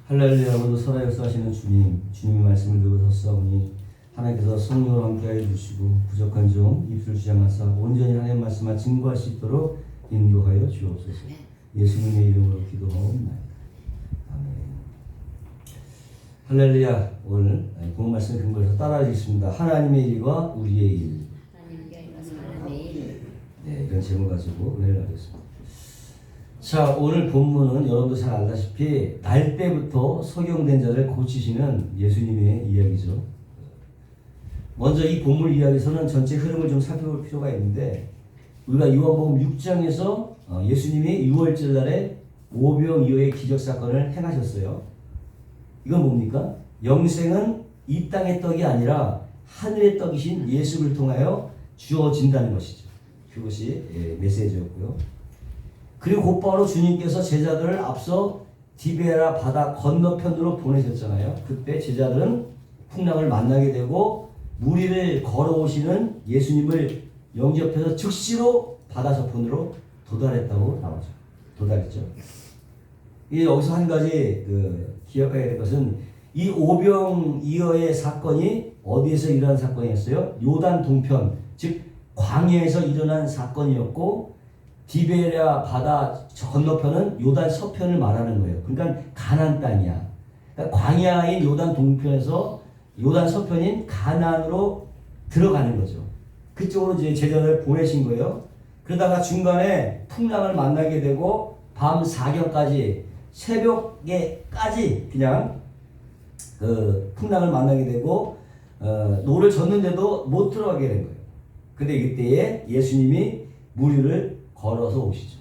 할렐루야. 모두 살아 역사하시는 주님, 주님의 말씀을 들고 섰사오니 하나님께서 성령으로 함께하여 주시고 부족한 점 입술 주장하사 온전히 하나님의 말씀을 증거할 수 있도록 인도하여 주옵소서. 예수님의 이름으로 기도하옵나이다. 아멘. 할렐루야. 오늘 본문 말씀 근거해서 따라하겠습니다. 하나님의 일과 우리의 일. 네, 이런 제목 가지고 은혜를 나누겠습니다. 자, 오늘 본문은 여러분도 잘 알다시피 날 때부터 소경된 자를 고치시는 예수님의 이야기죠. 먼저 이 본문 이야기에서는 전체 흐름을 좀 살펴볼 필요가 있는데, 우리가 요한복음 6장에서 예수님이 6월절 날에 오병이어의 기적 사건을 행하셨어요. 이건 뭡니까? 영생은 이 땅의 떡이 아니라 하늘의 떡이신 예수를 통하여 주어진다는 것이죠. 그것이 메시지였고요. 그리고 곧바로 주님께서 제자들을 앞서 디베라 바다 건너편으로 보내셨잖아요. 그때 제자들은 풍랑을 만나게 되고 무리를 걸어오시는 예수님을 영접해서 즉시로 바다 저편으로 도달했다고 나오죠. 도달했죠. 여기서 한 가지 기억해야 될 것은 이 오병이어의 사건이 어디에서 일어난 사건이었어요? 요단 동편, 즉 광야에서 일어난 사건이었고, 디베랴 바다 건너편은 요단 서편을 말하는 거예요. 그러니까 가나안 땅이야. 그러니까 광야인 요단 동편에서 요단 서편인 가나안으로 들어가는 거죠. 그쪽으로 이제 제자를 보내신 거예요. 그러다가 중간에 풍랑을 만나게 되고 밤 사경까지 새벽에까지 그냥 풍랑을 만나게 되고 노를 젓는데도 못 들어가게 된 거예요. 근데 이때에 예수님이 무리를 걸어서 오시죠.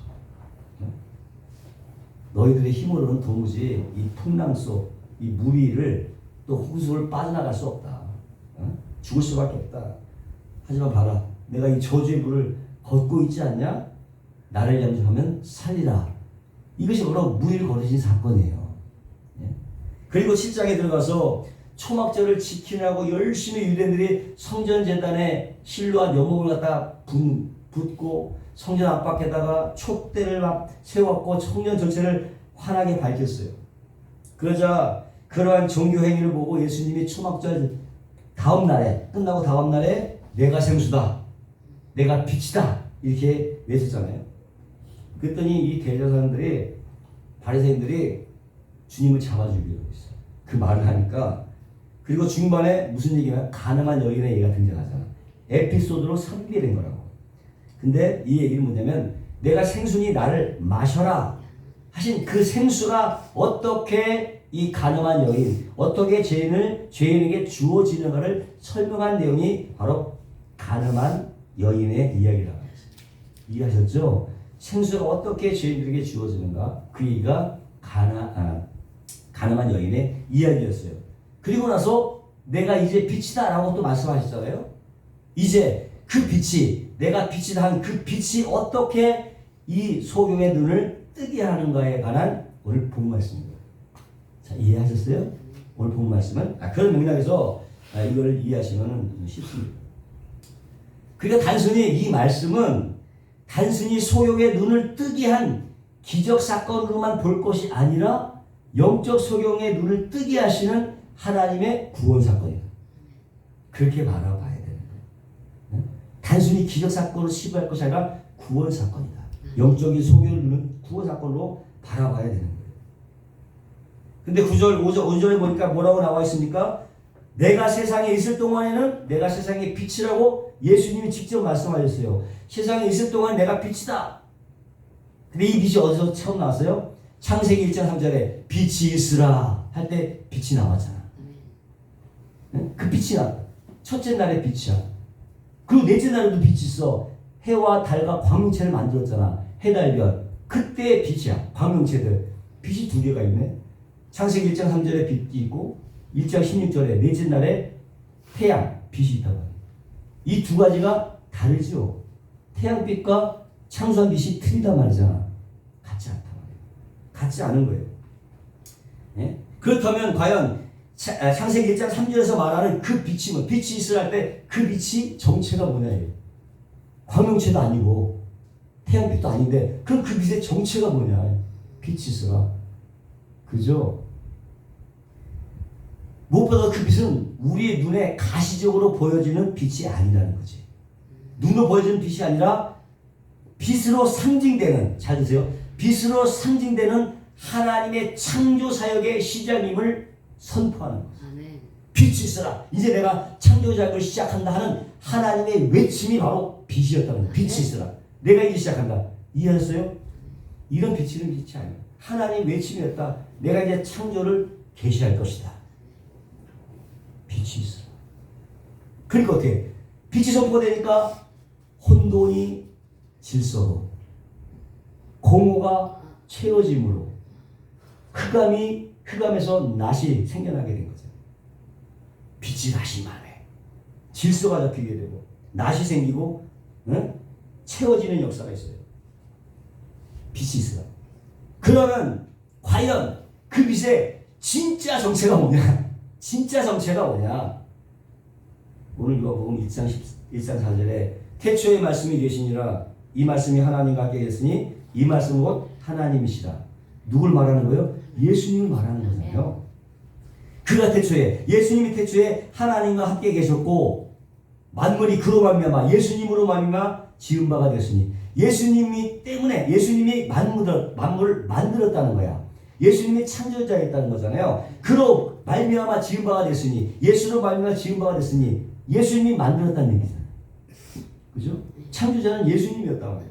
너희들의 힘으로는 도무지 이 풍랑 속 이 무리를 또 호수를 빠져나갈 수 없다. 죽을 수밖에 없다. 하지만 봐라, 내가 이 저주의 물을 걷고 있지 않냐? 나를 영접하면 살리라. 이것이 바로 무리를 걸으신 사건이에요. 그리고 7장에 들어가서 초막절을 지키라고 열심히 유대인들이 성전 제단에 실로와 묘목을 갖다 붓고 성전 앞밖에다가 촛대를 막 세웠고 청년 전체를 환하게 밝혔어요. 그러자 그러한 종교 행위를 보고 예수님이 초막절 끝나고 다음 날에 내가 생수다, 내가 빛이다 이렇게 외쳤잖아요. 그랬더니 이 대제사장들이, 바리새인들이 주님을 잡아주기로 했어요. 그 말을 하니까. 그리고 중반에 무슨 얘기냐? 가늠한 여인의 얘기가 등장하잖아. 에피소드로 삽입된 거라고. 근데 이 얘기는 뭐냐면, 내가 생수니 나를 마셔라 하신 그 생수가 어떻게 이 가늠한 여인, 어떻게 죄인에게 주어지는가를 설명한 내용이 바로 가늠한 여인의 이야기라고 했어요. 이해하셨죠? 생수가 어떻게 죄인들에게 주어지는가, 그 얘기가 가늠한 여인의 이야기였어요. 그리고 나서 내가 이제 빛이다 라고 또 말씀하셨잖아요. 이제 그 빛이, 내가 빛이다 한 그 빛이 어떻게 이 소경의 눈을 뜨게 하는가에 관한 오늘 본 말씀입니다. 자, 이해하셨어요? 오늘 본 말씀은? 그런 맥락에서 이걸 이해하시면 쉽습니다. 그러니까 단순히 이 말씀은 단순히 소경의 눈을 뜨게 한 기적 사건으로만 볼 것이 아니라 영적 소경의 눈을 뜨게 하시는 하나님의 구원 사건이다. 그렇게 바라봐야 되는 거예요. 단순히 기적 사건으로 치부할 것이 아니라 구원 사건이다. 영적인 소경의 눈은 구원 사건으로 바라봐야 되는 거예요. 근데 9절, 5절에 보니까 뭐라고 나와 있습니까? 내가 세상에 있을 동안에는 내가 세상의 빛이라고 예수님이 직접 말씀하셨어요. 세상에 있을 동안 내가 빛이다. 근데 이 빛이 어디서 처음 나왔어요? 창세기 1장 3절에 빛이 있으라 할 때 빛이 나왔잖아. 그 빛이 나. 첫째 날에 빛이야. 그리고 넷째 날에도 빛이 있어. 해와 달과 광명체를 만들었잖아. 해달별. 그때 빛이야. 광명체들. 빛이 두 개가 있네. 창세기 1장 3절에 빛이 있고 1장 16절에 넷째 날에 태양, 빛이 있다고 해요. 이 두 가지가 다르죠. 태양빛과 창수한 빛이 틀리단 말이잖아. 같지 않단 말이에요. 같지 않은 거예요. 예? 그렇다면 과연 창세기 1장 3절에서 말하는 그 빛이 뭐, 빛이 있으라 할 때 그 빛이 정체가 뭐냐 이에요. 광명체도 아니고 태양빛도 아닌데 그럼 그 빛의 정체가 뭐냐. 빛이 있으라. 그죠? 무엇보다 그 빛은 우리의 눈에 가시적으로 보여지는 빛이 아니라는 거지. 눈으로 보여지는 빛이 아니라 빛으로 상징되는, 잘 드세요. 빛으로 상징되는 하나님의 창조 사역의 시작임을 선포하는 거죠. 빛이 있어라. 이제 내가 창조 사역을 시작한다 하는 하나님의 외침이 바로 빛이었다는 거예요. 빛이 있어라. 내가 이제 시작한다. 이해하셨어요? 이런 빛이는 빛이 아니에요. 하나님의 외침이었다. 내가 이제 창조를 계시할 것이다. 빛이 있어라. 그러니까 어떻게? 빛이 선포되니까 혼돈이 질서로, 공허가 채워짐으로, 흑암에서 낫이 생겨나게 된 거죠. 빛이 다시 말해. 질서가 잡히게 되고, 낫이 생기고, 채워지는 역사가 있어요. 빛이 있어요. 그러면 과연 그 빛의 진짜 정체가 뭐냐? 진짜 정체가 뭐냐? 오늘 요한복음 1장 4절에 태초에 말씀이 계시니라 이 말씀이 하나님과 함께 계셨으니 이 말씀은 곧 하나님이시라. 누굴 말하는 거예요? 예수님을 말하는 거잖아요. 그가 태초에, 예수님이 태초에 하나님과 함께 계셨고 만물이 그로 말미암아 예수님으로 말미암아 지은 바가 되었으니 예수님이 때문에 예수님이 만물을 만들었다는 거야. 예수님이 창조자였다는 거잖아요. 그로 말미암아 지은 바가 됐으니 예수로 말미암아 지은 바가 됐으니 예수님이 만들었다는 얘기잖아요. 그죠? 창조자는 예수님이었다고 해요.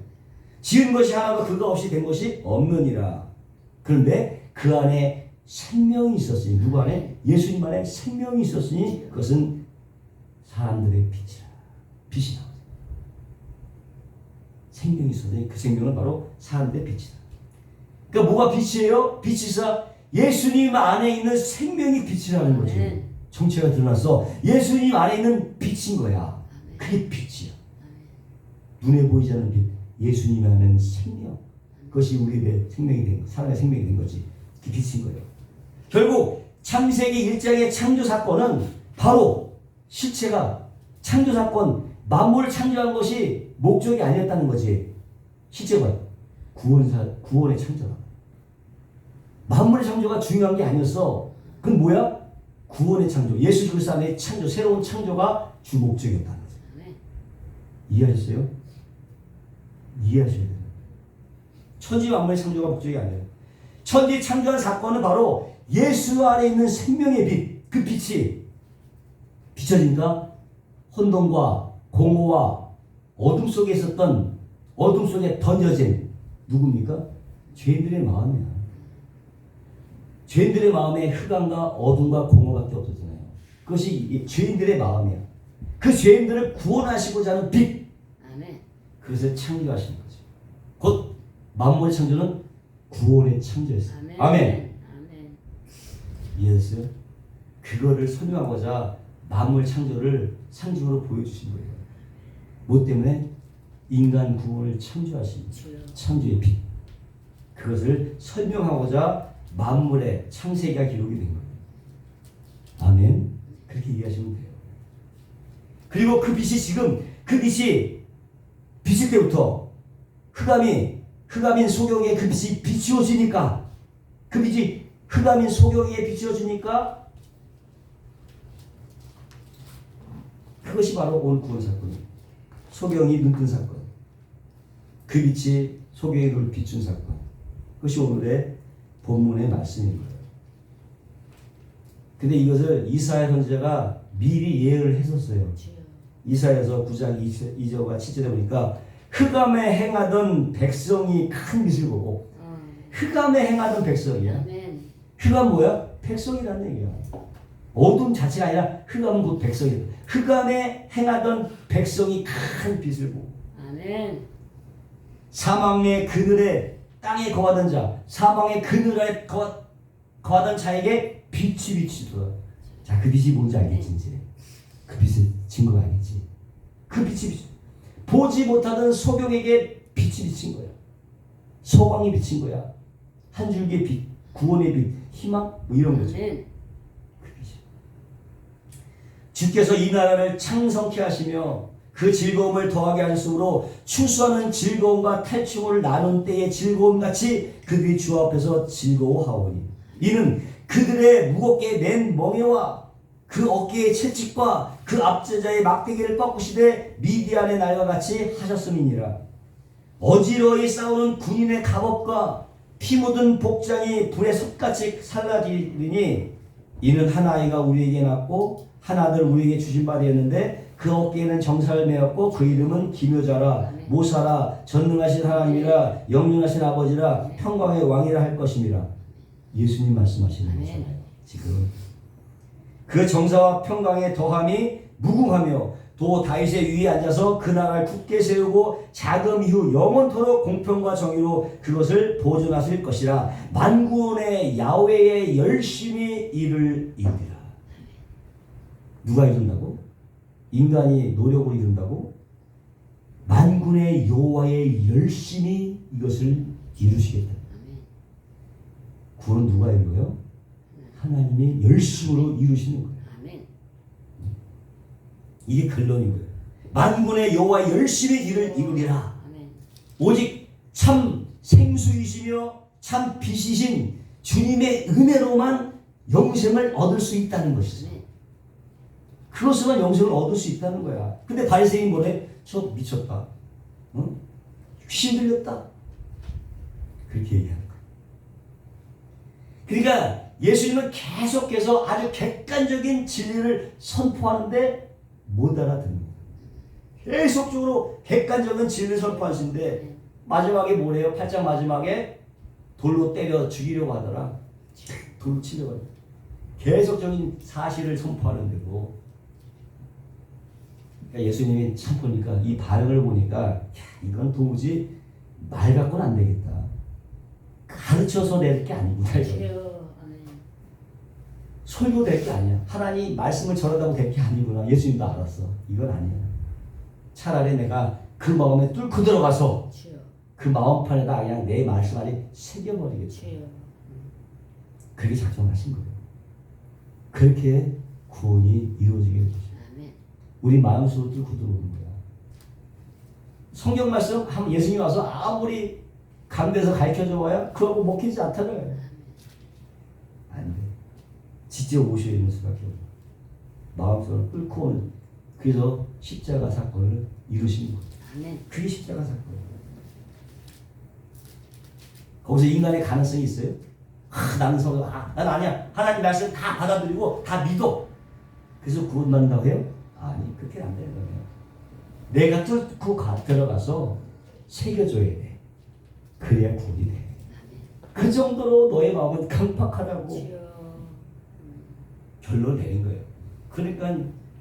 지은 것이 하나가 그가 없이 된 것이 없느니라. 그런데 그 안에 생명이 있었으니 누구 안에? 예수님 안에 생명이 있었으니 그것은 사람들의 빛이라. 빛이 나오죠. 생명이 있었으니 그 생명은 바로 사람들의 빛이다. 그러니까 뭐가 빛이에요? 빛이 있어 예수님 안에 있는 생명이 빛이라는 거지. 정체가 드러났어. 예수님 안에 있는 빛인 거야. 그게 빛이야. 눈에 보이지 않는 빛. 예수님 안에 있는 생명. 그것이 우리의 생명이 된 거, 사람의 생명이 된 거지. 그게 빛인 거예요. 결국 창세기 1장의 창조 사건은 바로 실체가 창조 사건, 만물을 창조한 것이 목적이 아니었다는 거지. 실제가 구원의 창조다. 만물의 창조가 중요한 게 아니었어. 그건 뭐야? 구원의 창조, 예수 그리스도 안의 창조, 새로운 창조가 주 목적이었다는 거죠. 이해하셨어요? 이해하셔야 돼요. 천지 만물의 창조가 목적이 아니에요. 천지 창조한 사건은 바로 예수 안에 있는 생명의 빛, 그 빛이 비춰진다. 혼돈과 공허와 어둠 속에 있었던, 어둠 속에 던져진 누굽니까? 죄인들의 마음이야. 죄인들의 마음에 흑암과 어둠과 공허밖에 없었잖아요. 그것이 죄인들의 마음이야. 그 죄인들을 구원하시고자 하는 빛. 아멘. 그것을 창조하시는 거죠. 곧 만물의 창조는 구원의 창조였어요. 아멘. 아멘. 아멘. 이해했어요? 그거를 설명하고자 만물 창조를 상징으로 보여주신 거예요. 뭐 때문에? 인간 구원을 창조하신 창조의 빛. 그것을 설명하고자 만물의 창세기가 기록이 된 거예요. 아멘. 그렇게 이해하시면 돼요. 그리고 그 빛이 지금 그 빛이 비칠 때부터 흑암인 소경에 그 빛이 비추어지니까 그 빛이 흑암인 소경에 비추어지니까 그것이 바로 오늘 구원 사건이에요. 소경이 눈뜬 사건. 그 빛이 소경의 눈을 비춘 사건. 그것이 오늘의 본문의 말씀인 거예요. 근데 이것을 이사야 선지자가 미리 예언을 했었어요. 이사야서 9장 2절과 7절에 보니까 흑암에 행하던 백성이 큰 빛을 보고 흑암에 행하던 백성이야. 흑암 뭐야? 백성이라는 얘기야. 어둠 자체가 아니라 흑암은 곧 백성이야. 흑암에 행하던 백성이 큰 빛을 보고 사망의 그늘에 땅에 거하던 자, 사망의 그늘에 거하던 자에게 빛이 비치더라. 자, 그 빛이 뭔지 알겠지 이제. 그 빛의 증거가 알겠지. 그 빛이 비치. 보지 못하던 소경에게 빛이 비친 거야. 소광이 비친 거야. 한 줄기의 빛, 구원의 빛, 희망 뭐 이런 거죠. 그 빛이. 주께서 이 나라를 창성케 하시며 그 즐거움을 더하게 하셨으므로 추수하는 즐거움과 탈취물을 나눈 때의 즐거움같이 그들이 주 앞에서 즐거워하오니 이는 그들의 무겁게 맨 멍에와 그 어깨의 채찍과 그 압제자의 막대기를 꺾으시되 미디안의 날과 같이 하셨음이니라. 어지러이 싸우는 군인의 갑옷과 피 묻은 복장이 불에 솥같이 살라지리니 이는 한 아이가 우리에게 낳고 한 아들 우리에게 주신 바 되었는데 그 어깨에는 정사를 메었고 그 이름은 기묘자라 모사라 전능하신 하나님이라 영능하신 아버지라 평강의 왕이라 할 것임이라. 예수님 말씀하시는 거잖아요. 지금 그 정사와 평강의 더함이 무궁하며 또 다윗의 위에 앉아서 그 나라를 굳게 세우고 자금 이후 영원토록 공평과 정의로 그것을 보존하실 것이라. 만군의 야훼의 열심히 이를 이루리라. 누가 이룬다고? 인간이 노력으로 이룬다고? 만군의 여호와의 열심히 이것을 이루시겠다. 구원 누가 이루어요? 하나님이 열심으로 이루시는 거예요. 이게 결론인 거예요. 만군의 여호와 열심히 이를 이루리라. 오직 참 생수이시며 참 빛이신 주님의 은혜로만 영생을 얻을 수 있다는 것이죠. 그것으로만 영생을 얻을 수 있다는 거야. 근데 바리새인이 뭐래? 저 미쳤다. 응? 귀신 들렸다. 그렇게 얘기하는 거야. 그러니까 예수님은 계속해서 아주 객관적인 진리를 선포하는데 못 알아듣는 거예요. 계속적으로 객관적인 진리를 선포하시는데 마지막에 뭐래요? 8장 마지막에 돌로 때려 죽이려고 하더라. 돌로 치려고 하더라. 계속적인 사실을 선포하는데도 그러니까 예수님이 참 보니까 이 반응을 보니까 이건 도무지 말 갖고는 안 되겠다. 가르쳐서 낼 게 아니구나. 설교 될 게 아니야. 하나님 말씀을 전하다고 될 게 아니구나. 예수님도 알았어. 이건 아니야. 차라리 내가 그 마음에 뚫고 들어가서 그 마음판에다 그냥 내 말씀 안에 새겨버리겠지. 그렇게 작정하신 거예요. 그렇게 구원이 이루어지게 되죠. 우리 마음속으로 뚫고 들어오는 거야. 성경 말씀 예수님이 와서 아무리 감대해서 가르쳐줘 봐야 그거하고 먹히지 않다는 안 돼. 직접 오셔야 되는 수밖에 없어. 마음속으로 뚫고 오는. 그래서 십자가 사건을 이루신 거예요. 그게 십자가 사건이에요. 거기서 인간의 가능성이 있어요? 나는 난 아니야. 하나님 말씀 다 받아들이고 다 믿어. 그래서 구원받는다고 해요? 아니, 그렇게 안 되는 거예요. 내가 뚫고 들어가서 새겨줘야 돼. 그래야 구원이 돼. 그 정도로 너의 마음은 강팍하다고 결론을 내린 거예요. 그러니까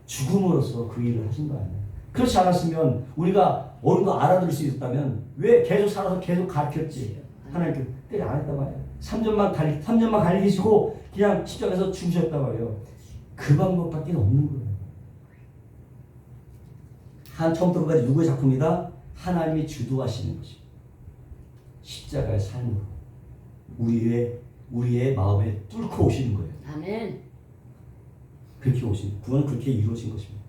죽음으로써 그 일을 하신 거 아니에요. 그렇지 않았으면 우리가 어느 거 알아들을 수 있었다면 왜 계속 살아서 계속 가르쳤지? 하나님께 때려 안 했단 말이에요. 3년만 가르치시고 그냥 십자가에서 죽으셨단 말이에요. 그 방법밖에 없는 거예요. 처음부터까지 누구의 작품이다? 하나님이 주도하시는 것입니다. 십자가의 삶으로 우리의 마음에 뚫고 오시는 거예요. 아멘. 그렇게 오신 구원은 그렇게 이루어진 것입니다.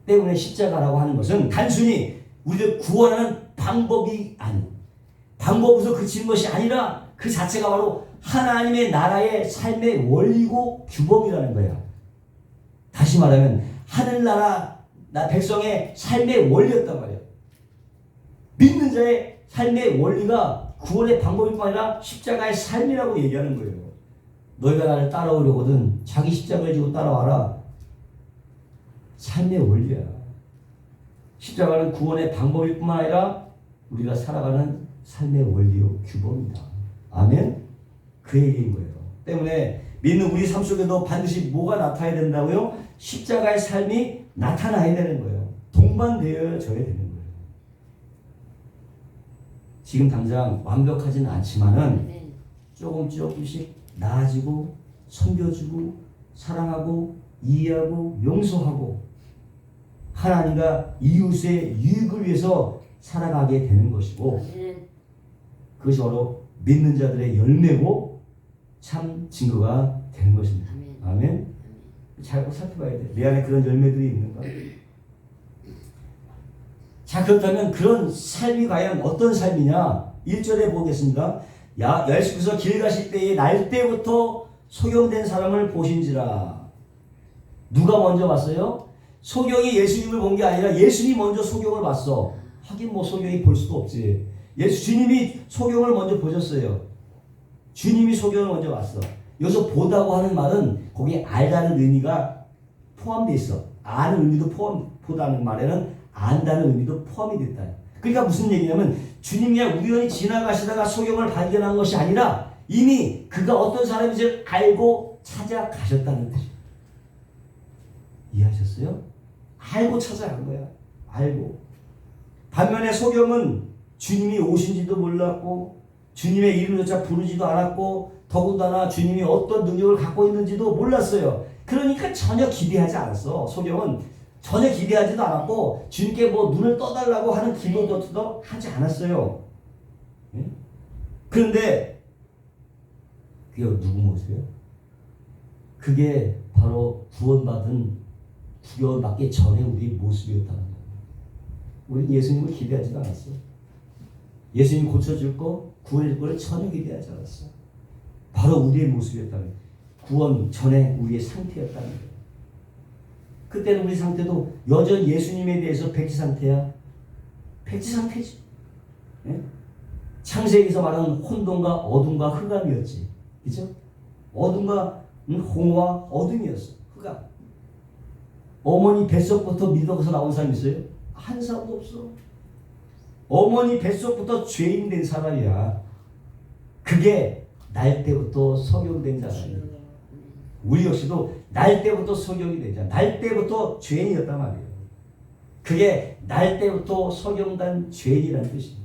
때문에 십자가라고 하는 것은 단순히 우리를 구원하는 방법이 아니고 방법으로 그치는 것이 아니라 그 자체가 바로 하나님의 나라의 삶의 원리고 규범이라는 거야. 다시 말하면 하늘나라 백성의 삶의 원리였단 말이야. 믿는 자의 삶의 원리가 구원의 방법일 뿐 아니라 십자가의 삶이라고 얘기하는 거예요. 너희가 나를 따라오려거든 자기 십자가를 지고 따라와라. 삶의 원리야. 십자가는 구원의 방법일 뿐만 아니라 우리가 살아가는 삶의 원리요 규범이다. 아멘? 그 얘기인 거예요. 때문에 믿는 우리 삶 속에도 반드시 뭐가 나타나야 된다고요? 십자가의 삶이 나타나야 되는 거예요. 동반되어져야 되는 거예요. 지금 당장 완벽하지는 않지만은 조금씩 나아지고 섬겨주고 사랑하고 이해하고 용서하고 하나님과 이웃의 유익을 위해서 살아가게 되는 것이고 그것이 바로 믿는 자들의 열매고 참 증거가 되는 것입니다. 아멘. 잘 살펴봐야 돼. 내 안에 그런 열매들이 있는가? 자, 그렇다면 그런 삶이 과연 어떤 삶이냐? 1절에 보겠습니다. 예수께서 길 가실 때에 날 때부터 소경된 사람을 보신지라. 누가 먼저 봤어요? 소경이 예수님을 본 게 아니라 예수님이 먼저 소경을 봤어. 하긴 뭐 소경이 볼 수도 없지. 주님이 소경을 먼저 보셨어요. 주님이 소경을 먼저 봤어. 여기서 보다고 하는 말은 거기에 알다는 의미가 포함되어 있어. 아는 의미도 보다는 말에는 안다는 의미도 포함이 됐다. 그러니까 무슨 얘기냐면 주님이 우연히 지나가시다가 소경을 발견한 것이 아니라 이미 그가 어떤 사람인지 알고 찾아가셨다는 뜻이에요. 이해하셨어요? 알고 찾아간 거야. 알고. 반면에 소경은 주님이 오신지도 몰랐고 주님의 이름조차 부르지도 않았고 더군다나 주님이 어떤 능력을 갖고 있는지도 몰랐어요. 그러니까 전혀 기대하지 않았어. 소경은 전혀 기대하지도 않았고 주님께 뭐 눈을 떠달라고 하는 기도도 하지 않았어요. 예? 그런데 그게 누구 모습이에요? 그게 바로 구원받기 전에 우리 모습이었다는 거예요. 우리는 예수님을 기대하지도 않았어. 예수님 고쳐줄 거, 구원해줄 거를 전혀 기대하지 않았어. 바로 우리의 모습이었다는 거예요. 구원 전에 우리의 상태였다는 거예요. 그때는 우리 상태도 여전히 예수님에 대해서 백지 상태야. 백지 상태지. 예? 창세기에서 말하는 혼돈과 어둠과 흑암이었지. 그죠? 어둠과 홍과 어둠이었어. 흑암. 어머니 뱃속부터 믿어서 나온 사람 있어요? 한 사람도 없어. 어머니 뱃속부터 죄인 된 사람이야. 그게 날 때부터 석용된 자라니. 우리 역시도 날 때부터 석용이 되자. 날 때부터 죄인이었단 말이에요. 그게 날 때부터 석용된 죄인이라는 뜻이에요.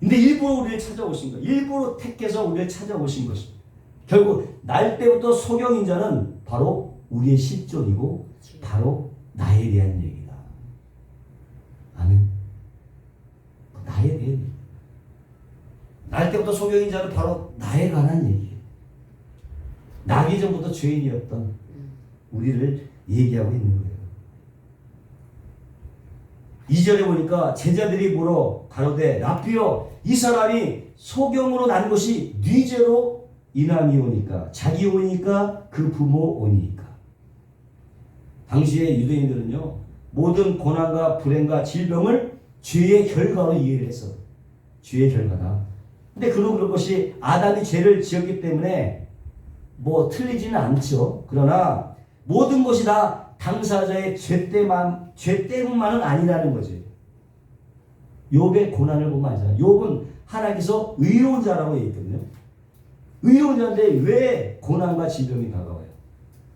근데 일부러 우리를 찾아오신 거예요. 일부러 택해서 우리를 찾아오신 것입니다. 결국 날 때부터 석용인 자는 바로 우리의 실존이고 바로 나에 대한 얘기다. 아멘. 나에 대한 얘기. 날 때부터 소경인 자는 바로 나에 관한 얘기예요. 나기 전부터 죄인이었던 우리를 얘기하고 있는 거예요. 2절에 보니까 제자들이 물어 가로되 라피여 이 사람이 소경으로 난 것이 네 죄로 인함이 오니까 자기 오니까 그 부모 오니까. 당시의 유대인들은요 모든 고난과 불행과 질병을 죄의 결과로 이해를 했어. 죄의 결과다. 근데 그런 것이 아담이 죄를 지었기 때문에 뭐 틀리지는 않죠. 그러나 모든 것이 다 당사자의 죄 때문만은 아니라는 거지. 욥의 고난을 보면 알잖아요. 욥은 하나님께서 의로운 자라고 얘기했거든요. 의로운 자인데 왜 고난과 질병이 다가와요?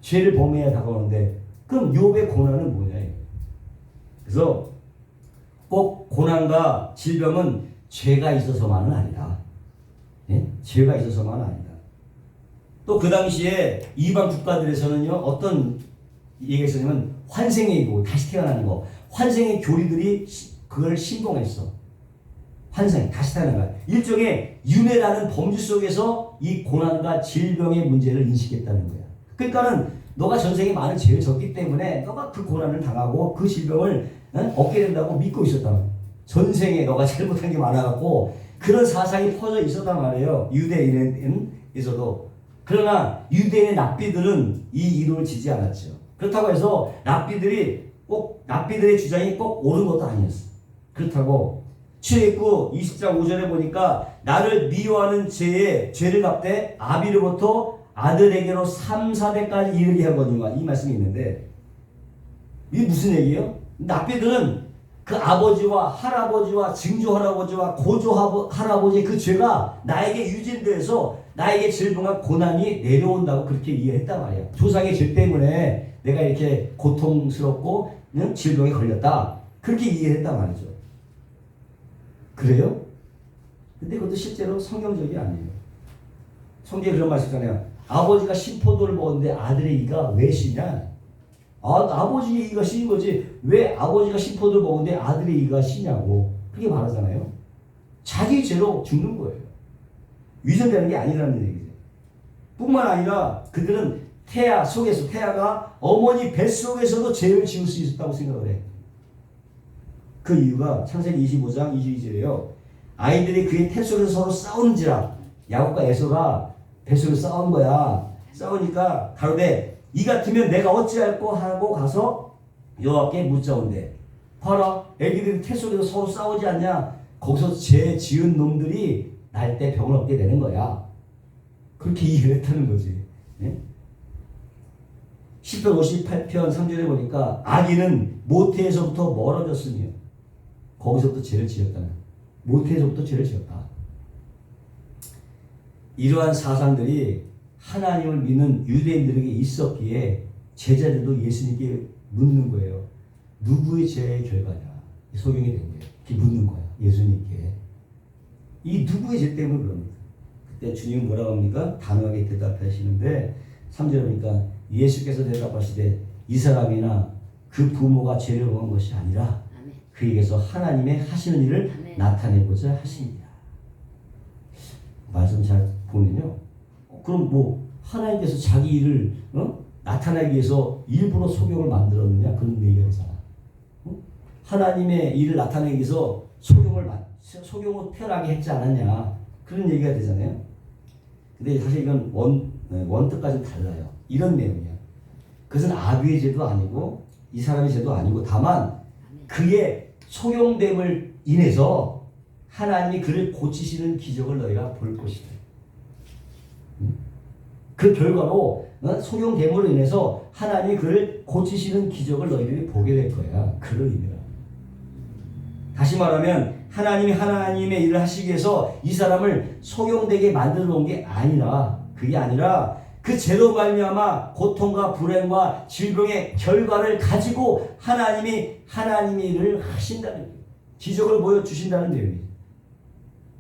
죄를 범해야 다가오는데 그럼 욥의 고난은 뭐냐? 그래서 꼭 고난과 질병은 죄가 있어서만은 아니다. 예? 죄가 있어서만은 아니다. 또 그 당시에 이방 국가들에서는요 어떤 얘기가 있었냐면 환생의 고 다시 태어나는 거, 환생의 교리들이 그걸 신봉했어. 환생, 다시 태어나는 거야. 일종의 윤회라는 범주 속에서 이 고난과 질병의 문제를 인식했다는 거야. 그러니까는 너가 전생에 많은 죄를 졌기 때문에 너가 그 고난을 당하고 그 질병을 얻게 된다고 믿고 있었단 말이야. 전생에 너가 잘못한 게 많아갖고 그런 사상이 퍼져 있었단 말이에요. 유대인에서도. 그러나 유대인의 랍비들은 이 이론을 지지 않았죠. 그렇다고 해서 랍비들의 주장이 꼭 옳은 것도 아니었어. 그렇다고 출애굽 20장 5절에 보니까 나를 미워하는 죄를 갚되 아비로부터 아들에게로 3, 4대까지 이르게 하거니와 이 말씀이 있는데 이게 무슨 얘기예요? 랍비들은 그 아버지와 할아버지와 증조할아버지와 고조할아버지의 그 죄가 나에게 유진돼서 나에게 질병과 고난이 내려온다고 그렇게 이해했단 말이야. 조상의 죄 때문에 내가 이렇게 고통스럽고 질병에 걸렸다. 그렇게 이해했단 말이죠. 그래요? 근데 그것도 실제로 성경적이 아니에요. 성경에 그런 말씀 있잖아요. 아버지가 신포도를 먹었는데 아들의 이가 왜 쉬냐? 아버지의 이가 쉬는 거지 왜 아버지가 신포도를 먹었는데 아들의 이가 쉬냐고 그렇게 말하잖아요. 자기 죄로 죽는 거예요. 위선되는 게 아니라는 얘기죠. 뿐만 아니라 그들은 태아가 어머니 뱃속에서도 죄를 지을 수 있었다고 생각을 해. 그 이유가 창세기 25장 22절이에요. 아이들이 그의 태 속에서 서로 싸우는지라 야곱과 에서가 뱃속에서 싸운 거야. 싸우니까 가로되 이 같으면 내가 어찌할꼬 하고 가서 여호와께 묻자온대. 봐라, 애기들이 태 속에서 서로 싸우지 않냐? 거기서 죄 지은 놈들이 날 때 병을 얻게 되는 거야. 그렇게 이해를 했다는 거지. 예? 10편 58편 3절에 보니까 아기는 모태에서부터 멀어졌으며, 거기서부터 죄를 지었다는, 모태에서부터 죄를 지었다. 이러한 사상들이 하나님을 믿는 유대인들에게 있었기에 제자들도 예수님께 묻는 거예요. 누구의 죄의 결과냐? 소경이 된 거예요. 이렇게 묻는 거야, 예수님께. 이 누구의 죄 때문에 그럽니다. 그때 주님은 뭐라고 합니까? 단호하게 대답하시는데 3절에 보니까 예수께서 대답하시되 이 사람이나 그 부모가 죄를 범한 것이 아니라 그에게서 하나님의 하시는 일을 나타내고자 하십니다. 말씀 잘 보면요. 그럼 뭐 하나님께서 자기 일을 나타내기 위해서 일부러 소경을 만들었느냐? 그런 얘기가 되잖아. 하나님의 일을 나타내기 위해서 소경으로 태어나게 했지 않았냐? 그런 얘기가 되잖아요. 근데 사실 이건 원뜻까지는 달라요. 이런 내용이야. 그것은 아비의 죄도 아니고 이 사람의 죄도 아니고 다만 그의 소경됨을 인해서 하나님이 그를 고치시는 기적을 너희가 볼 것이다. 그 결과로 소경됨으로 인해서 하나님이 그를 고치시는 기적을 너희들이 보게 될 거야. 그런 의미라. 다시 말하면 하나님이 하나님의 일을 하시기 위해서 이 사람을 소경되게 만들어 놓은 게 아니라, 그게 아니라 그 죄로 말미암아 고통과 불행과 질병의 결과를 가지고 하나님이 하나님의 일을 하신다는, 기적을 보여주신다는 내용이에요.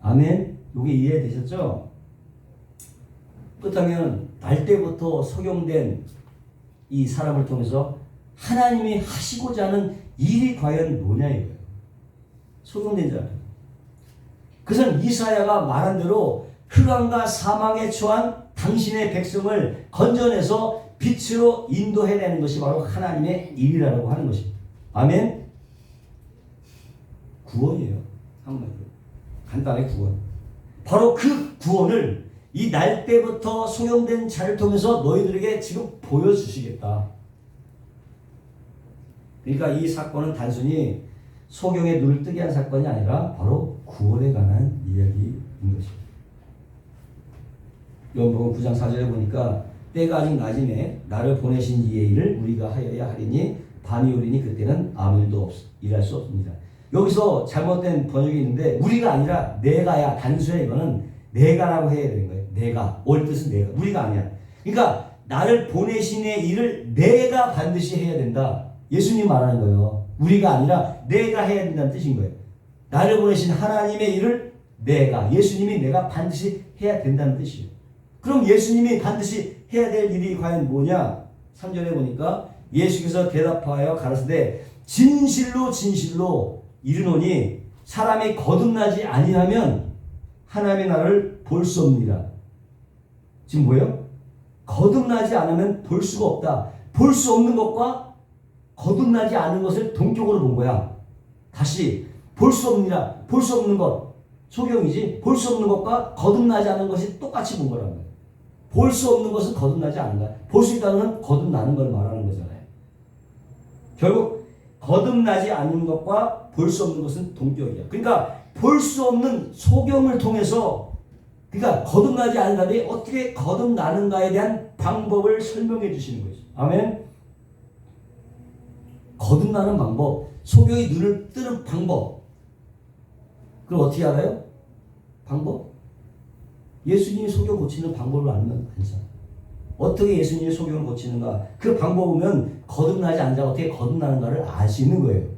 아멘. 이게 이해되셨죠? 그렇다면 날 때부터 소경된 이 사람을 통해서 하나님이 하시고자 하는 일이 과연 뭐냐 이거예요. 소경된 자. 그것은 이사야가 말한 대로 흑암과 사망에 처한 당신의 백성을 건져내서 빛으로 인도해내는 것이 바로 하나님의 일이라고 하는 것입니다. 아멘. 구원이에요. 한마디로 간단하게 구원. 바로 그 구원을 이 날 때부터 소경된 자를 통해서 너희들에게 지금 보여주시겠다. 그러니까 이 사건은 단순히 소경의 눈을 뜨게 한 사건이 아니라 바로 구원에 관한 이야기인 것입니다. 요한복음 9장 4절에 보니까 때가 아직 낮이매 나를 보내신 이의 일을 우리가 하여야 하리니 밤이 오리니 그때는 아무 일도 일할 수 없습니다. 여기서 잘못된 번역이 있는데 우리가 아니라 내가야. 단수야. 이거는 내가라고 해야 되는 거예요. 내가. 올 뜻은 내가. 우리가 아니야. 그러니까 나를 보내신 이의 일을 내가 반드시 해야 된다. 예수님 말하는 거예요. 우리가 아니라 내가 해야 된다는 뜻인 거예요. 나를 보내신 하나님의 일을 내가, 예수님이 내가 반드시 해야 된다는 뜻이에요. 그럼 예수님이 반드시 해야 될 일이 과연 뭐냐? 3절에 보니까 예수께서 대답하여 가라사대 진실로 진실로 이르노니 사람이 거듭나지 아니하면 하나님의 나라를 볼 수 없느니라. 지금 뭐예요? 거듭나지 않으면 볼 수가 없다. 볼 수 없는 것과 거듭나지 않은 것을 동격으로 본 거야. 다시 볼 수 없느니라. 볼 수 없는 것. 소경이지. 볼 수 없는 것과 거듭나지 않은 것이 똑같이 본 거라는 거야. 볼 수 없는 것은 거듭나지 않는 거야. 볼 수 있다는 건 거듭나는 걸 말하는 거잖아요. 결국 거듭나지 않는 것과 볼 수 없는 것은 동격이야. 그러니까 볼 수 없는 소경을 통해서, 그러니까 거듭나지 않는다면 어떻게 거듭나는가에 대한 방법을 설명해 주시는 거죠. 아멘. 거듭나는 방법, 소경이 눈을 뜨는 방법. 그럼 어떻게 알아요? 방법? 예수님이 소경 고치는 방법을 알면 괜찮아. 어떻게 예수님이 소경을 고치는가? 그 방법은 거듭나지 않는 자가 어떻게 거듭나는가를 알 수 있는 거예요.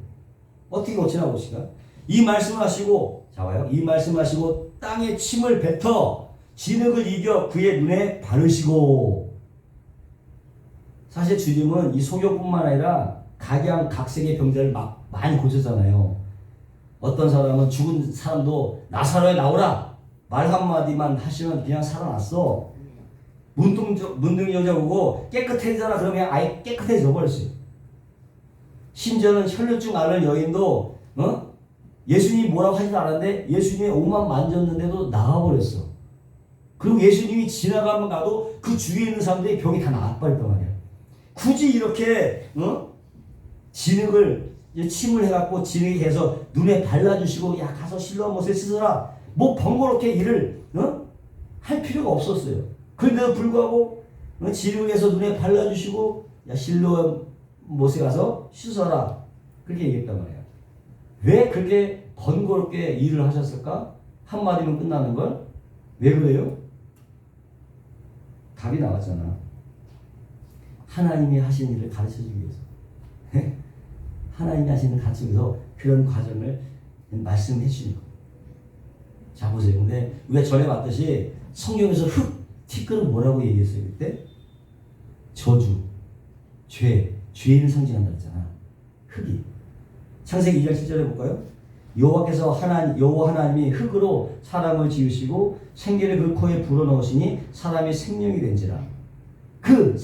어떻게 고치나 봅시다. 이 말씀을 하시고, 자봐요. 이 말씀을 하시고 땅에 침을 뱉어 진흙을 이겨 그의 눈에 바르시고. 사실 주님은 이 소경뿐만 아니라 각양각색의 병자를 막 많이 고쳤잖아요. 어떤 사람은 죽은 사람도 나사로에 나오라 말 한마디만 하시면 그냥 살아났어. 문둥이 여자 보고 깨끗해지잖아 그러면 아예 깨끗해져 버렸어요. 심지어는 혈루증 앓는 여인도 예수님이 뭐라고 하지도 않았는데 예수님의 옷만 만졌는데도 나아버렸어. 그리고 예수님이 지나가면 가도 그 주위에 있는 사람들이 병이 다 나아버렸단 말이야. 굳이 이렇게 진흙을 침을 해갖고 진흙에 해서 눈에 발라주시고 야 가서 실로암 못에 씻어라 뭐 번거롭게 일을 할 필요가 없었어요. 그런데도 불구하고 진흙에서 눈에 발라주시고 야 실로암 못에 가서 씻어라 그렇게 얘기했단 말이야. 왜 그렇게 번거롭게 일을 하셨을까? 한마디면 끝나는 걸? 왜 그래요? 답이 나왔잖아. 하나님이 하신 일을 가르쳐주기 위해서. 하나님이 하시는 일을 가르치기 위해서 그런 과정을 말씀해 주시는 거예요. 자 보세요. 근데 우리가 전에 봤듯이 성경에서 티끌은 뭐라고 얘기했어요? 그때? 저주, 죄인을 상징한다 했잖아. 흙이. 창세기 2장 7절에 볼까요? 여호와 하나님이 흙으로 사람을 지으시고 생기를 그 코에 불어넣으시니 사람이 생명이 된지라. 그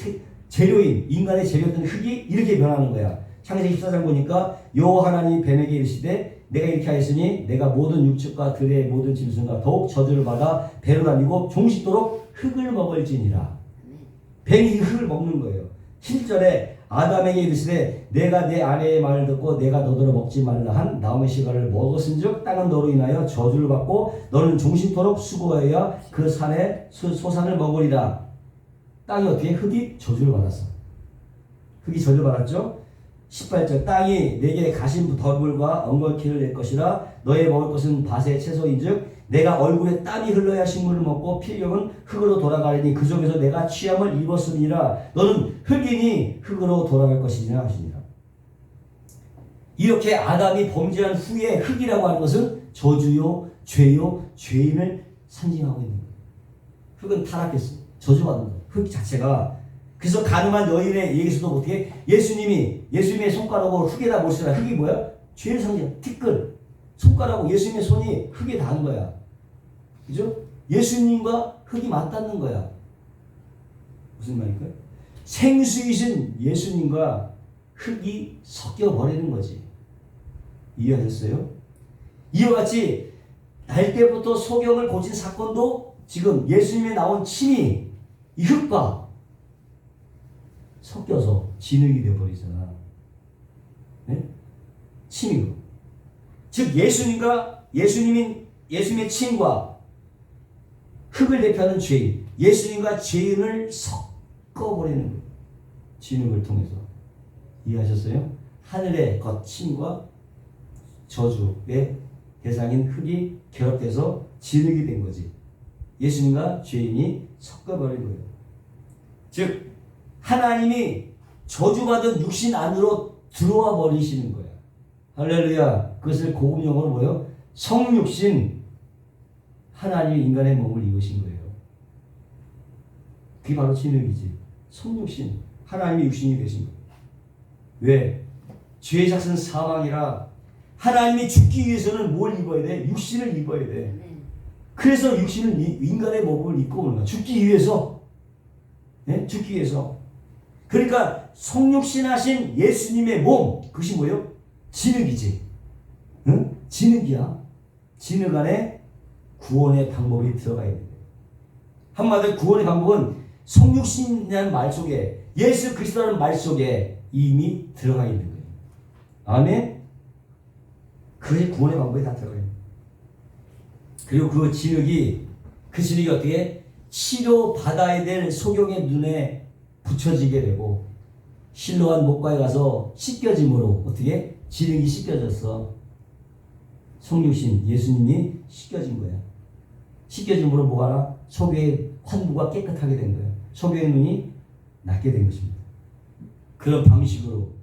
재료인 인간의 재료였던 흙이 이렇게 변하는 거야. 창세기 14장 보니까 여호와 하나님이 뱀에게 이르시되 내가 이렇게 하였으니 내가 모든 육축과 들의 모든 짐승과 더욱 저주를 받아 배로 다니고 종식도록 흙을 먹을지니라. 뱀이 이 흙을 먹는 거예요. 7절에 아담에게 이르시되 내가 내 아내의 말을 듣고 내가 너더러 먹지 말라 한 나무의 실과를 먹었은즉 땅은 너로 인하여 저주를 받고 너는 종신토록 수고하여야 그 산의 소산을 먹으리라. 땅이 어떻게? 흙이 저주를 받았어. 흙이 저주를 받았죠. 18절 땅이 내게 가신 더물과 엉겅퀴를 낼 것이라 너의 먹을 것은 밭의 채소인즉 내가 얼굴에 땀이 흘러야 식물을 먹고 필경은 흙으로 돌아가리니 그 속에서 내가 취함을 입었으니라. 너는 흙이니 흙으로 돌아갈 것이니라 하시니라. 이렇게 아담이 범죄한 후에 흙이라고 하는 것은 저주요, 죄요, 죄인을 상징하고 있는 거예요. 흙은 타락했어. 저주받는 거예요. 흙 자체가. 그래서 가늠한 여인의 얘기에서도 어떻게 예수님의 손가락으로 흙에다 못쓰라. 흙이 뭐야? 죄를 상징. 티끌. 손가락으로 예수님의 손이 흙에 닿은 거야. 그죠? 예수님과 흙이 맞닿는 거야. 무슨 말일까요? 생수이신 예수님과 흙이 섞여 버리는 거지. 이해하셨어요? 이와 같이 날 때부터 소경을 고친 사건도 지금 예수님에 나온 침이 이 흙과 섞여서 진흙이 되어버리잖아. 네? 침이고. 즉 예수님의 침과 흙을 대표하는 죄인, 예수님과 죄인을 섞어버리는 거예요. 진흙을 통해서. 이해하셨어요? 하늘의 거침과 저주의 대상인 흙이 결합돼서 진흙이 된 거지. 예수님과 죄인이 섞어버린 거예요. 즉 하나님이 저주받은 육신 안으로 들어와 버리시는 거야. 할렐루야. 그것을 고급 용어로 뭐예요? 성육신. 하나님이 인간의 몸을 입으신 거예요. 그게 바로 진흙이지. 성육신. 하나님이 육신이 되신 거예요. 왜? 죄의 삭은 사망이라. 하나님이 죽기 위해서는 뭘 입어야 돼? 육신을 입어야 돼. 그래서 육신을 인간의 몸을 입고 오는 거야. 죽기 위해서. 네? 죽기 위해서. 그러니까 성육신하신 예수님의 몸, 그것이 뭐예요? 진흙이지. 응? 진흙이야. 진흙 안에 구원의 방법이 들어가 있는 거예요. 한마디로 구원의 방법은 성육신이라는 말 속에, 예수 그리스도라는 말 속에 이미 들어가 있는 거예요. 아멘? 그게 구원의 방법이 다 들어가 있는 거예요. 그리고 그 진흙이 어떻게 치료받아야 될 소경의 눈에 붙여지게 되고 실로암 목가에 가서 씻겨짐으로 어떻게? 진흙이 씻겨졌어. 성육신 예수님이 씻겨진 거야. 씻겨짐으로 뭐가? 소경의 환부가 깨끗하게 된 거야. 소경의 눈이 낫게 된 것입니다. 그런 방식으로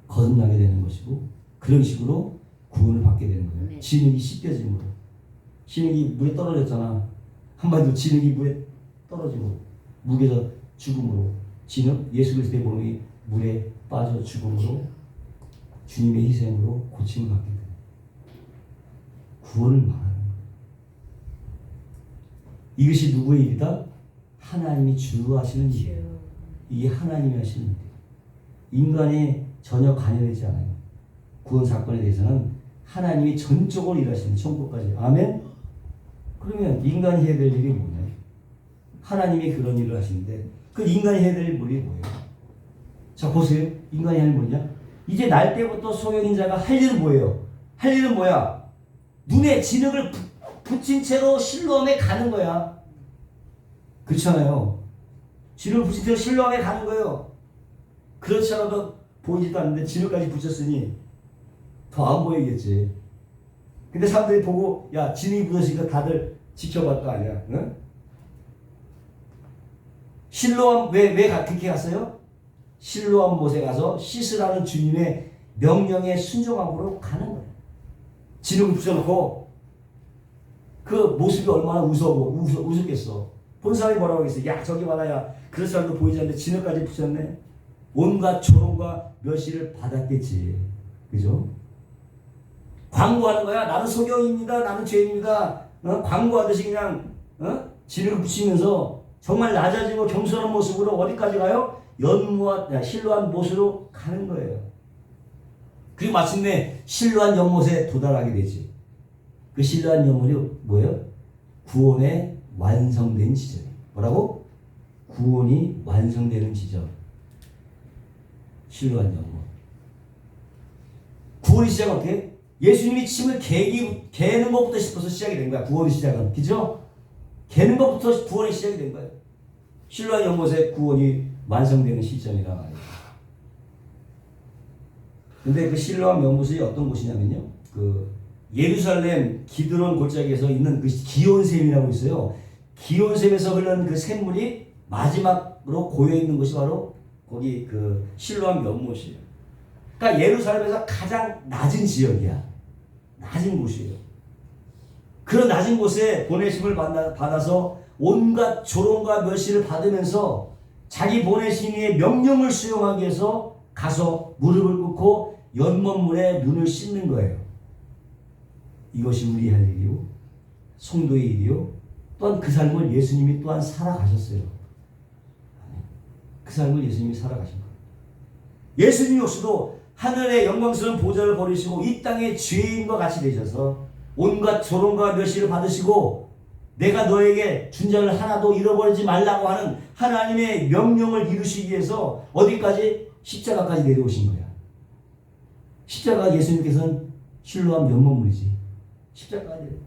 거듭나게 되는 것이고 그런 식으로 구원을 받게 되는 거예요. 네. 진흙이 씻겨짐으로. 진흙이 물에 떨어졌잖아. 한마디로 진흙이 물에 떨어지고 무게져 죽음으로 진흙 예수 그리스도의 몸이 물에 빠져 죽음으로 주님의 희생으로 고침을 받게 돼요. 구원을 말하는 거예요. 이것이 누구의 일이다? 하나님이 주도하시는 일이에요. 이게 하나님이 하시는 일이에요. 인간이 전혀 관여되지 않아요. 구원 사건에 대해서는 하나님이 전적으로 일하시는 천국까지. 아멘? 그러면 인간이 해야 될 일이 뭐냐? 하나님이 그런 일을 하시는데 그 인간이 해야 될 일이 뭐예요? 자 보세요. 인간이 할 일은 뭐냐? 이제 날 때부터 소경인 자가 할 일은 뭐예요? 할 일은 뭐야? 눈에 진흙을 붙인 채로 실로암에 가는 거야. 그렇잖아요. 진흙을 붙인 채로 실로암에 가는 거예요. 그렇지 않아도 보이지도 않는데 진흙까지 붙였으니 더 안 보이겠지. 근데 사람들이 보고 야 진흙이 묻었으니까 다들 지켜볼 거 아니야. 응? 실로암 왜 그렇게 갔어요? 실로암 못에 가서 씻으라는 주님의 명령에 순종함으로 가는 거예요. 진흙을 붙여놓고 그 모습이 얼마나 우습겠어. 본 사람이 뭐라고 하겠어. 야 저기 봐라 야 그런 사람도 보이지 않는데 진흙까지 붙였네. 온갖 조롱과 멸시를 받았겠지. 그죠? 광고하는 거야. 나는 소경입니다. 나는 죄인입니다. 광고하듯이 그냥 진흙을 붙이면서 정말 낮아지고 겸손한 모습으로 어디까지 가요? 연무와 실로한 못으로 가는 거예요. 그리고 마침내 실로한 연못에 도달하게 되지. 그 실로한 연못이 뭐예요? 구원의 완성된 지점. 뭐라고? 구원이 완성되는 지점. 실로한 연못. 구원의 시작은 어떻게? 예수님이 침을 개는 것부터 싶어서 시작이 된 거야. 구원의 시작은. 그죠? 개는 것부터 구원의 시작이 된 거예요. 실로한 연못에 구원이 완성되는 시점이라 말이에요. 근데 그 실로암 연못이 어떤 곳이냐면요. 그 예루살렘 기드론 골짜기에서 있는 그 기온샘이라고 있어요. 기온샘에서 흐르는 그 샘물이 마지막으로 고여 있는 곳이 바로 거기 그 실로암 연못이에요. 그러니까 예루살렘에서 가장 낮은 지역이야. 낮은 곳이에요. 그런 낮은 곳에 보내심을 받아서 온갖 조롱과 멸시를 받으면서 자기 보내신 이의 명령을 수용하기 위해서 가서 무릎을 꿇고 연못물에 눈을 씻는 거예요. 이것이 우리 할 일이요. 성도의 일이요. 또한 그 삶을 예수님이 또한 살아가셨어요. 그 삶을 예수님이 살아가신 거예요. 예수님 역시도 하늘의 영광스러운 보좌를 버리시고 이 땅의 죄인과 같이 되셔서 온갖 조롱과 멸시를 받으시고 내가 너에게 준 자를 하나도 잃어버리지 말라고 하는 하나님의 명령을 이루시기 위해서 어디까지? 십자가까지 내려오신 거야. 십자가 예수님께서는 실로암 연못물이지. 십자가까지.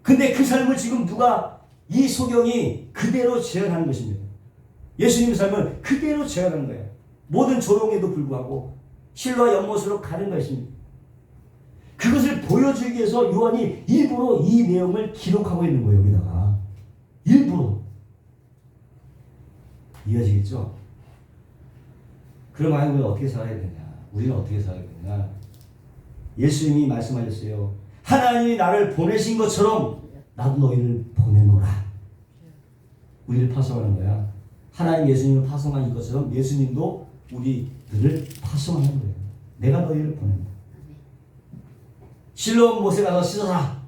근데 그 삶을 지금 누가 이 소경이 그대로 재현하는 것입니다. 예수님의 삶을 그대로 재현하는 거예요. 모든 조롱에도 불구하고 실로암 연못으로 가는 것입니다. 그것을 보여주기 위해서 요한이 일부러 이 내용을 기록하고 있는 거예요. 여기다가 일부러. 이해하시겠죠? 그럼 우리는 어떻게 살아야 되냐? 우리는 어떻게 살아야 되냐? 예수님이 말씀하셨어요. 하나님이 나를 보내신 것처럼 나도 너희를 보내노라. 우리를 파송하는 거야. 하나님 예수님을 파송한 것처럼 예수님도 우리들을 파송하는 거예요. 내가 너희를 보낸다. 실로암 못에 가서 씻어라.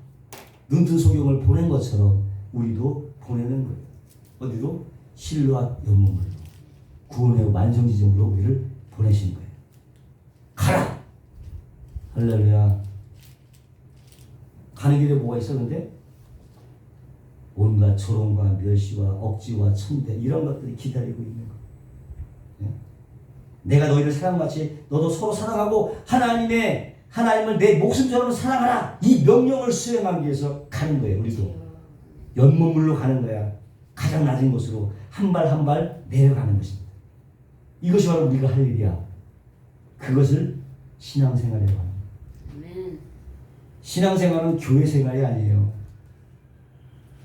눈뜬 소경을 보낸 것처럼 우리도 보내는 거예요. 어디로? 실로암 연못물로. 구원의 완성 지점으로 우리를 보내신 거예요. 가라. 할렐루야. 가는 길에 뭐가 있었는데? 온갖 조롱과 멸시와 억지와 천대 이런 것들이 기다리고 있는 거예요. 내가 너희를 사랑같이 너도 서로 사랑하고 하나님을 내 목숨처럼 사랑하라. 이 명령을 수행하기 위해서 가는 거예요. 우리도 연못물로 가는 거야. 가장 낮은 곳으로 한 발 한 발 내려가는 것입니다. 이것이 바로 우리가 할 일이야. 그것을 신앙생활이라고 합니다. 신앙생활은 교회생활이 아니에요.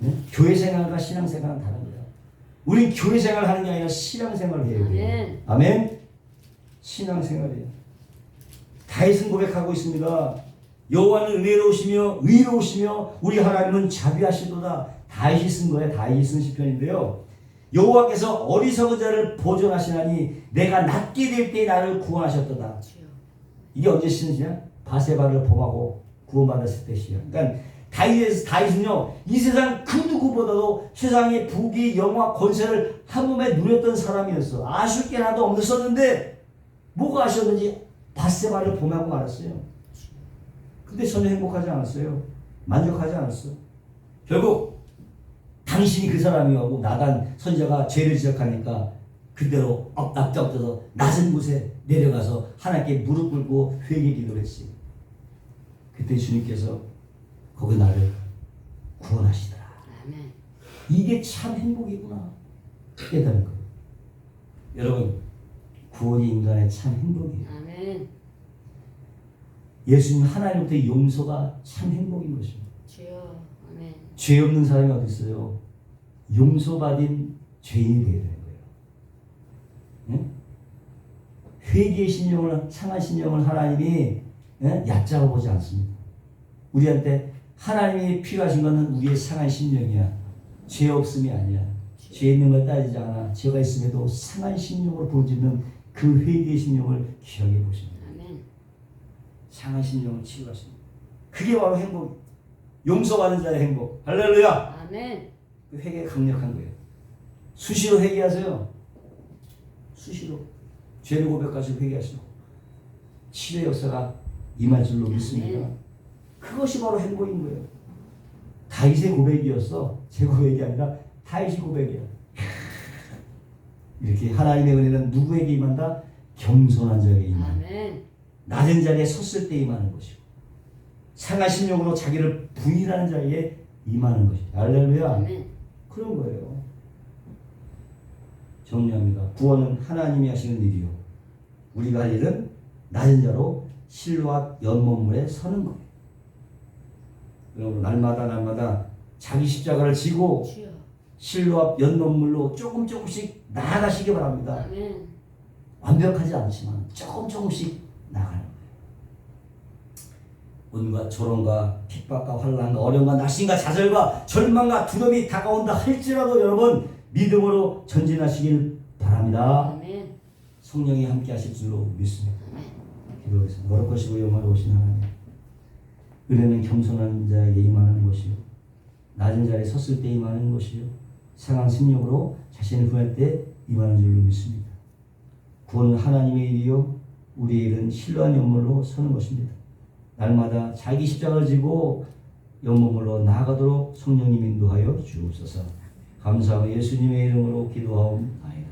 네? 교회생활과 신앙생활은 다른 거예요. 우린 교회생활을 하는 게 아니라 신앙생활을 해야 돼요. 아멘. 신앙생활이에요. 다윗은 고백하고 있습니다. 여호와는 은혜로우시며 의로우시며 우리 하나님은 자비하시도다. 다윗이 쓴 거예요. 다윗이 쓴 시편인데요. 여호와께서 어리석은 자를 보존하시나니 내가 낫게 될 때 나를 구원하셨도다. 이게 언제 시냐? 바세바를 범하고 구원받았을 때 시야. 그러니까 다윗은요 이 세상 그 누구보다도 세상의 부귀 영화 권세를 한 몸에 누렸던 사람이었어. 아쉬울 게 하나도 없었는데 뭐가 아쉬웠는지 바세바를 범하고 말았어요. 근데 전혀 행복하지 않았어요. 만족하지 않았어. 결국 당신이 그 사람이고 나단 선지자가 죄를 지적하니까 그대로 엎드려서 낮은 곳에 내려가서 하나님께 무릎 꿇고 회개 기도를 했어요. 그때 주님께서 거기 나를 구원하시더라. 아멘. 이게 참 행복이구나 깨달은 거예요. 여러분, 구원이 인간의 참 행복이에요. 아멘. 예수님 하나님부터 용서가 참 행복인 것입니다. 주여. 아멘. 죄 없는 사람이 어디 있어요? 용서받은 죄인이 되어야 되는 거예요. 응? 회개의 심령을, 상한 심령을 하나님이 얕잡아 보지 않습니다. 우리한테 하나님이 필요하신 것은 우리의 상한 심령이야. 죄 없음이 아니야. 죄 있는 걸 따지지 않아. 죄가 있음에도 상한 심령으로 부르짖는 그 회개의 심령을 기억해 보십니다. 아멘. 상한 심령을 치유하십니다. 그게 바로 행복. 용서받은 자의 행복. 할렐루야. 아멘. 그 회개가 강력한 거예요. 수시로 회개하세요. 수시로 죄를 고백하시고 회개하시고 치료의 역사가 임할 줄로 믿습니다. 그것이 바로 행복인 거예요. 다윗의 고백이었어. 제 고백이 아니라 다윗의 고백이야. 이렇게 하나님의 은혜는 누구에게 임한다? 겸손한 자에게 임한다. 아멘. 낮은 자리에 섰을 때 임하는 것이고 상한 심령으로 자기를 부인하는 자에게 임하는 것이다. 할렐루야. 아멘. 그런 거예요. 정리합니다. 구원은 하나님이 하시는 일이요. 우리가 할 일은 낮은 자로 실로 앞 연못물에 서는 거예요. 여러분, 날마다 자기 십자가를 지고 주여. 실로 앞 연못물로 조금씩 나아가시기 바랍니다. 아멘. 완벽하지 않지만 조금씩 나가는 거예요. 온갖 조롱과 핍박과 환난과 어려움과 낙심과 좌절과 절망과 두려움이 다가온다 할지라도 여러분 믿음으로 전진하시길 바랍니다. 아멘. 성령이 함께 하실 줄로 믿습니다. 기도하겠습니다. 거룩하시고 영화로우신 하나님, 은혜는 겸손한 자에게 임하는 것이요 낮은 자리에 섰을 때 임하는 것이요 상한 심령으로 자신을 구할 때 임하는 줄로 믿습니다. 구원은 하나님의 일이요 우리의 일은 신뢰한 연물로 서는 것입니다. 날마다 자기 십자가를 지고 연못물로 나아가도록 성령님 인도하여 주옵소서. 감사하며 예수님의 이름으로 기도하옵나이다.